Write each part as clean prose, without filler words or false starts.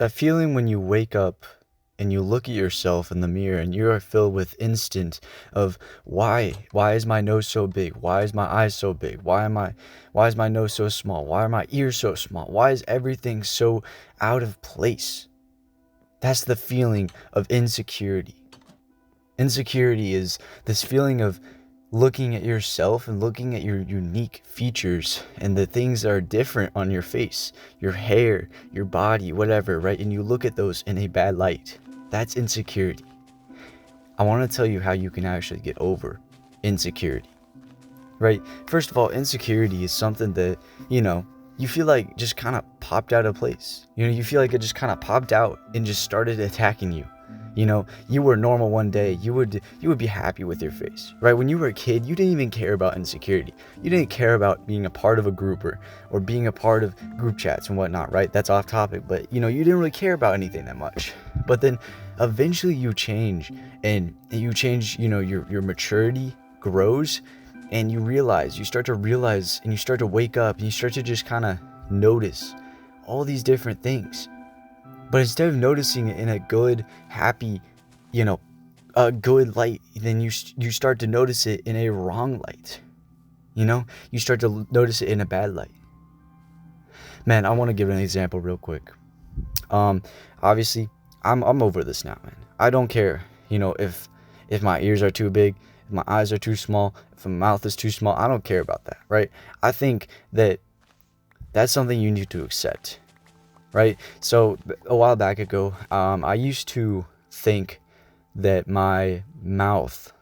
That feeling when you wake up and you look at yourself in the mirror and you are filled with instant of why is my nose so big? Why is my eyes so big? Why is my nose so small? Why are my ears so small? Why is everything so out of place? That's the feeling of insecurity. Insecurity is this feeling of looking at yourself and looking at your unique features and the things that are different on your face, your hair, your body, whatever, right? And you look at those in a bad light. That's insecurity. I want to tell you how you can actually get over insecurity, right? First of all, insecurity is something that, you feel like just kind of popped out of place. You feel like it just kind of popped out and just started attacking you. You were normal one day, you would be happy with your face, right? When you were a kid, you didn't even care about insecurity. You didn't care about being a part of a group or being a part of group chats and whatnot, right? That's off topic, but you didn't really care about anything that much. But then eventually you change and your maturity grows and you start to realize and you start to wake up and you start to just kind of notice all these different things. But instead of noticing it in a good, happy, a good light, then you start to notice it in a wrong light. You start to notice it in a bad light. Man, I want to give an example real quick. Obviously, I'm over this now, man. I don't care, if my ears are too big, if my eyes are too small, if my mouth is too small. I don't care about that, right? I think that that's something you need to accept. Right? So a while back ago, I used to think that my mouth,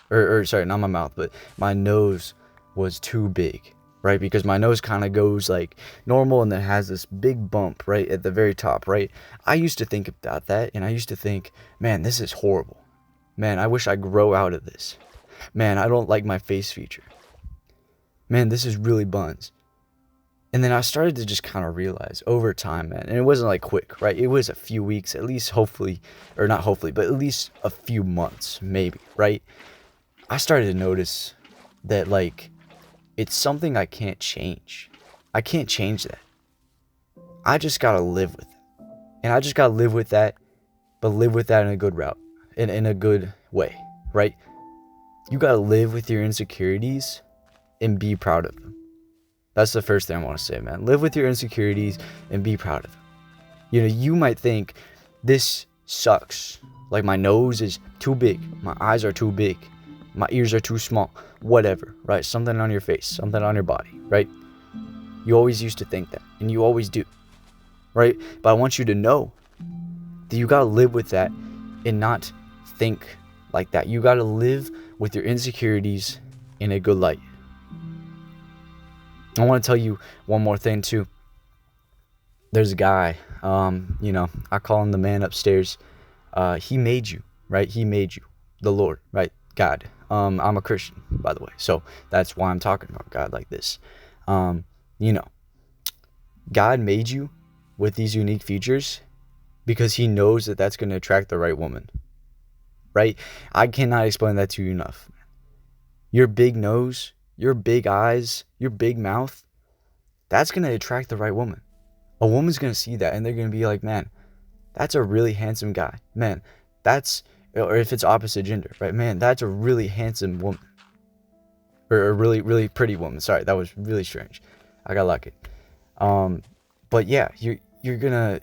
or sorry, not my mouth, but my nose was too big, right? Because my nose kind of goes like normal and then has this big bump right at the very top, right? I used to think about that and I used to think, man, this is horrible. Man, I wish I grow out of this. Man, I don't like my face feature. Man, this is really buns. And then I started to just kind of realize over time, man, and it wasn't like quick, right? It was a few weeks, at least hopefully, or not hopefully, but at least a few months, maybe, right? I started to notice that, like, it's something I can't change. I can't change that. I just gotta live with it. And I just gotta live with that, but live with that in a good route, in a good way, right? You gotta live with your insecurities and be proud of them. That's the first thing I want to say, man. Live with your insecurities and be proud of them. You might think this sucks. Like my nose is too big. My eyes are too big. My ears are too small. Whatever, right? Something on your face, something on your body, right? You always used to think that, and you always do, right? But I want you to know that you got to live with that and not think like that. You got to live with your insecurities in a good light. I want to tell you one more thing too. There's a guy, I call him the man upstairs. He made you, right? He made you, the Lord, right? God. I'm a Christian, by the way, so that's why I'm talking about God like this. God made you with these unique features because he knows that that's going to attract the right woman, right? I cannot explain that to you enough. Your big nose, your big eyes, your big mouth, that's going to attract the right woman. A woman's going to see that and they're going to be like, man, that's a really handsome guy. Man, or if it's opposite gender, right? Man, that's a really handsome woman. Or a really, really pretty woman. Sorry, that was really strange. I got lucky. But yeah, you're going to,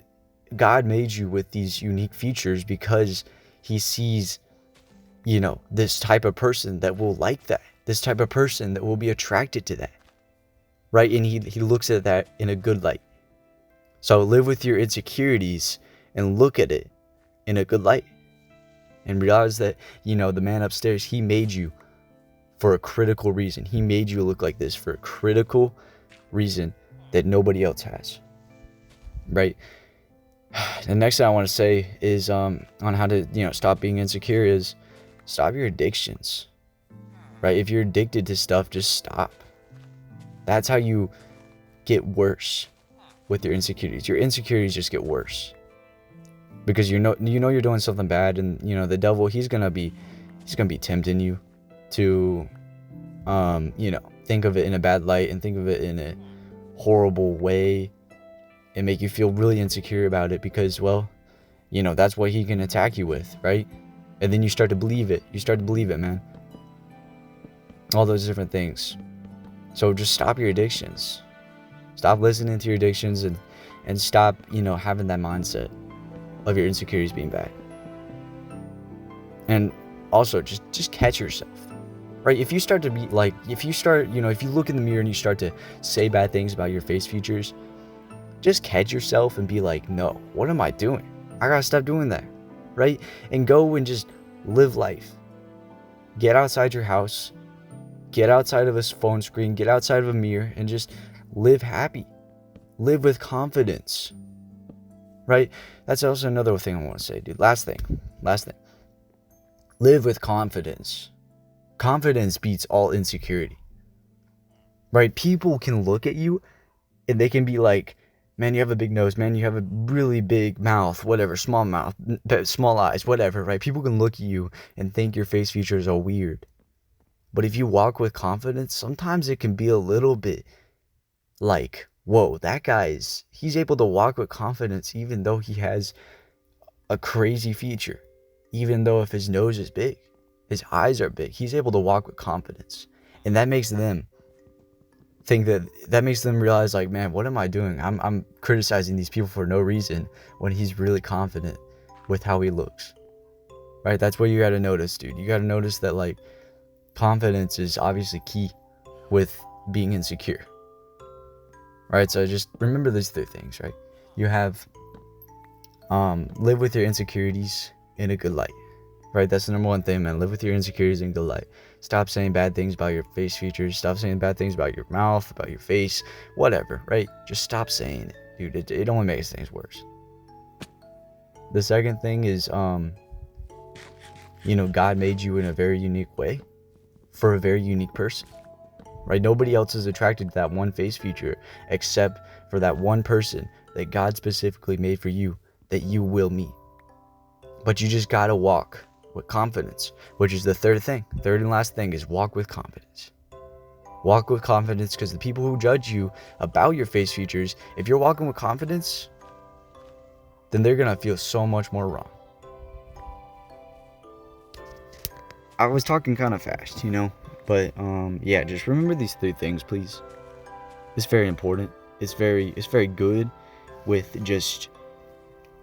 God made you with these unique features because he sees, this type of person that will like that. This type of person that will be attracted to that, right? And he looks at that in a good light. So live with your insecurities and look at it in a good light. And realize that, the man upstairs, he made you for a critical reason. He made you look like this for a critical reason that nobody else has, right? The next thing I want to say is on how to, stop being insecure is stop your addictions. Right? If you're addicted to stuff, just stop. That's how you get worse with your insecurities. Your insecurities just get worse. Because you're doing something bad and the devil, he's gonna be tempting you to think of it in a bad light and think of it in a horrible way. and make you feel really insecure about it because, well, that's what he can attack you with, right? And then you start to believe it. You start to believe it, man. All those different things. So just stop your addictions. Stop listening to your addictions and stop, having that mindset of your insecurities being bad. And also just catch yourself. Right? If you start to be like, if you look in the mirror and you start to say bad things about your face features, just catch yourself and be like, no, what am I doing? I gotta stop doing that. Right? And go and just live life. Get outside your house. Get outside of a phone screen. Get outside of a mirror and just live happy. Live with confidence. Right? That's also another thing I want to say, dude. Last thing. Live with confidence. Confidence beats all insecurity. Right? People can look at you and they can be like, man, you have a big nose, man, you have a really big mouth, whatever, small mouth, small eyes, whatever, right? People can look at you and think your face features are weird. But if you walk with confidence, sometimes it can be a little bit like, whoa, that he's able to walk with confidence even though he has a crazy feature. Even though if his nose is big, his eyes are big, he's able to walk with confidence. And that makes them think that makes them realize, like, man, what am I doing? I'm criticizing these people for no reason when he's really confident with how he looks. Right? That's what you got to notice, dude. You got to notice that, like, confidence is obviously key with being insecure. Right? So just remember these 3 things, right? You have live with your insecurities in a good light. Right? That's the number one thing, man. Live with your insecurities in good light. Stop saying bad things about your face features. Stop saying bad things about your mouth, about your face, whatever, right? Just stop saying it, dude. It only makes things worse. The second thing is, God made you in a very unique way for a very unique person, right? Nobody else is attracted to that one face feature except for that one person that God specifically made for you that you will meet. But you just gotta walk with confidence, which is the third and last thing is walk with confidence. Walk with confidence, because the people who judge you about your face features, if you're walking with confidence, then they're gonna feel so much more wrong. I was talking kind of fast, but yeah, just remember these 3 things, please. It's very important. It's very good with just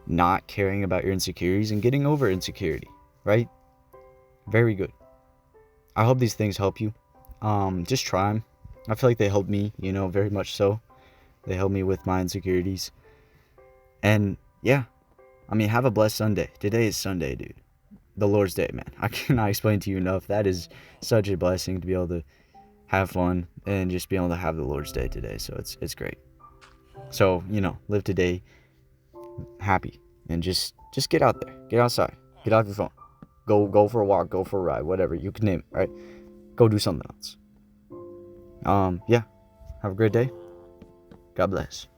not caring about your insecurities and getting over insecurity. Right? Very good. I hope these things help you. Just try them. I feel like they help me, very much so. They help me with my insecurities. And yeah, have a blessed Sunday. Today is Sunday, dude. The Lord's Day, man. I cannot explain to you enough. That is such a blessing to be able to have fun and just be able to have the Lord's Day today. So it's great. So, live today happy and just get out there. Get outside. Get off your phone. Go for a walk, go for a ride, whatever, you can name it, right? Go do something else. Yeah. Have a great day. God bless.